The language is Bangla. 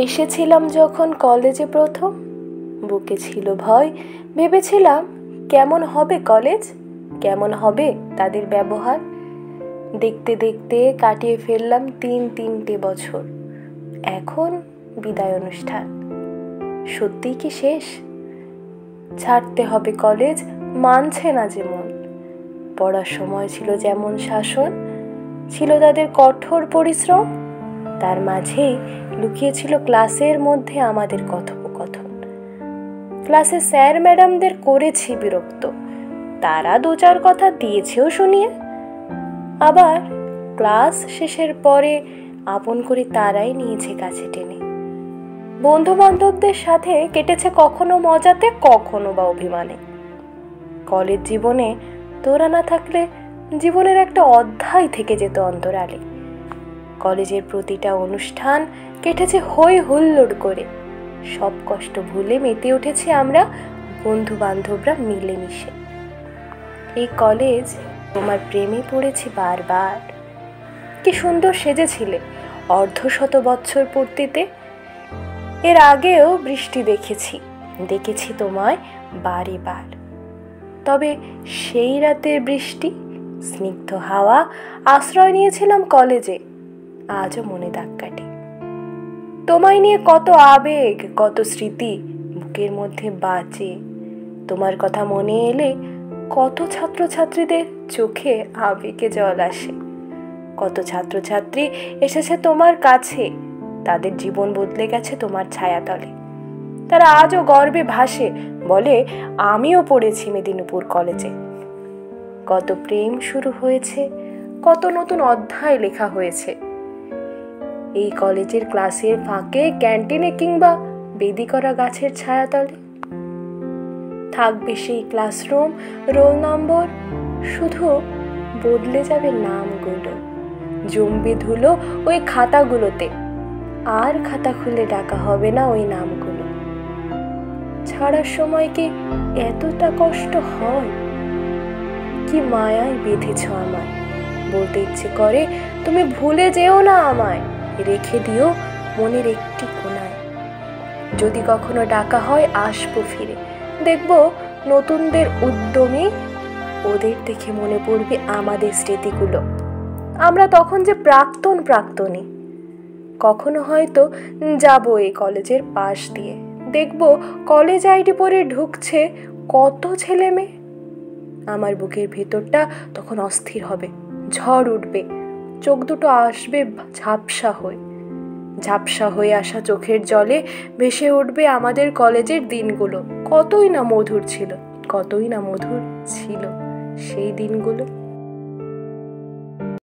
এসেছিলাম যখন কলেজে প্রথম, বুকে ছিল ভয়। ভেবেছিলাম কেমন হবে কলেজ, কেমন হবে তাদের ব্যবহার। দেখতে দেখতে কাটিয়ে ফেললাম তিনটে বছর। এখন বিদায় অনুষ্ঠান। সত্যিই কি শেষ? ছাড়তে হবে কলেজ, মানছে না যে মন। পড়ার সময় ছিল যেমন শাসন, ছিল তাদের কঠোর পরিশ্রম, তার মাঝেই লুকিয়েছিল ক্লাসের মধ্যে আমাদের কথোপকথন। ক্লাসে স্যার ম্যাডামদের করেছি বিরক্ত, তারা দু চার কথা দিয়েছেও শুনিয়ে। আবার ক্লাস শেষের পরে আপন করে তারাই নিয়েছে কাছে টেনে। বন্ধু বান্ধবদের সাথে কেটেছে কখনো মজাতে, কখনো বা অভিমানে। কলেজ জীবনে তোরা না থাকলে জীবনের একটা অধ্যায় থেকে যেত অন্তরালে। কলেজের প্রতিটা অনুষ্ঠান কেটেছে হই হুল্লোড় করে। সব কষ্ট ভুলে মেতে উঠেছি আমরা বন্ধু বান্ধবরা মিলেমিশে। এই কলেজ তোমার প্রেমে পড়েছি বারবার। কি সুন্দর সেজেছিলে অর্ধশত বৎসর পূর্তিতে। এর আগেও বৃষ্টি দেখেছি তোমায় বারে বার। তবে সেই রাতের বৃষ্টি, স্নিগ্ধ হাওয়া, আশ্রয় নিয়েছিলাম কলেজে, আজও মনে দাগ কাটে। তোমায় নিয়ে কত আবেগ, কত স্মৃতি বুকের মধ্যে বাঁচে। তোমার কথা মনে এলে কত ছাত্রছাত্রীদের চোখে আবেগে জল আসে। কত ছাত্রছাত্রী এসেছে তোমার কাছে, তাদের জীবন বদলে গেছে তোমার ছায়াতলে। তারা আজও গর্বে ভাসে, বলে আমিও পড়েছি মেদিনীপুর কলেজে। কত প্রেম শুরু হয়েছে, কত নতুন অধ্যায় লেখা হয়েছে। এই কলেজের ক্লাসের ফাঁকে, ক্যান্টিনে কিংবা বেদি করা গাছের ছায়াতলে। থাকবে সেই ক্লাসরুম, রোল নম্বর, শুধু বদলে যাবে নামগুলো। জমবে ধুলো ওই খাতাগুলোতে, আর খাতা খুলে ডাকা হবে না ওই নামগুলো। ছাড়ার সময় কি এতটা কষ্ট হয়? কি মায়ায় বেঁধেছ আমায়, বলতে ইচ্ছে করে তুমি ভুলে যেও না আমায়, রেখে দিও মনের একটি কোণায়। যদি কখনো ডাকা হয় আসবো ফিরে, দেখবো নতুনদের উদ্যমী, ওদের দেখে মনে পড়বে আমাদের স্মৃতিগুলো। আমরা তখন যে প্রাক্তনী। কখনো হয়তো যাবো এই কলেজের পাশ দিয়ে, দেখবো কলেজ আইডি পরে ঢুকছে কত ছেলে মেয়ে। আমার বুকের ভেতরটা তখন অস্থির হবে, ঝড় উঠবে, চোখ দুটো আসবে ঝাপসা হয়ে আসা চোখের জলে ভেসে উঠবে আমাদের কলেজের দিনগুলো। কতই না মধুর ছিল সেই দিনগুলো।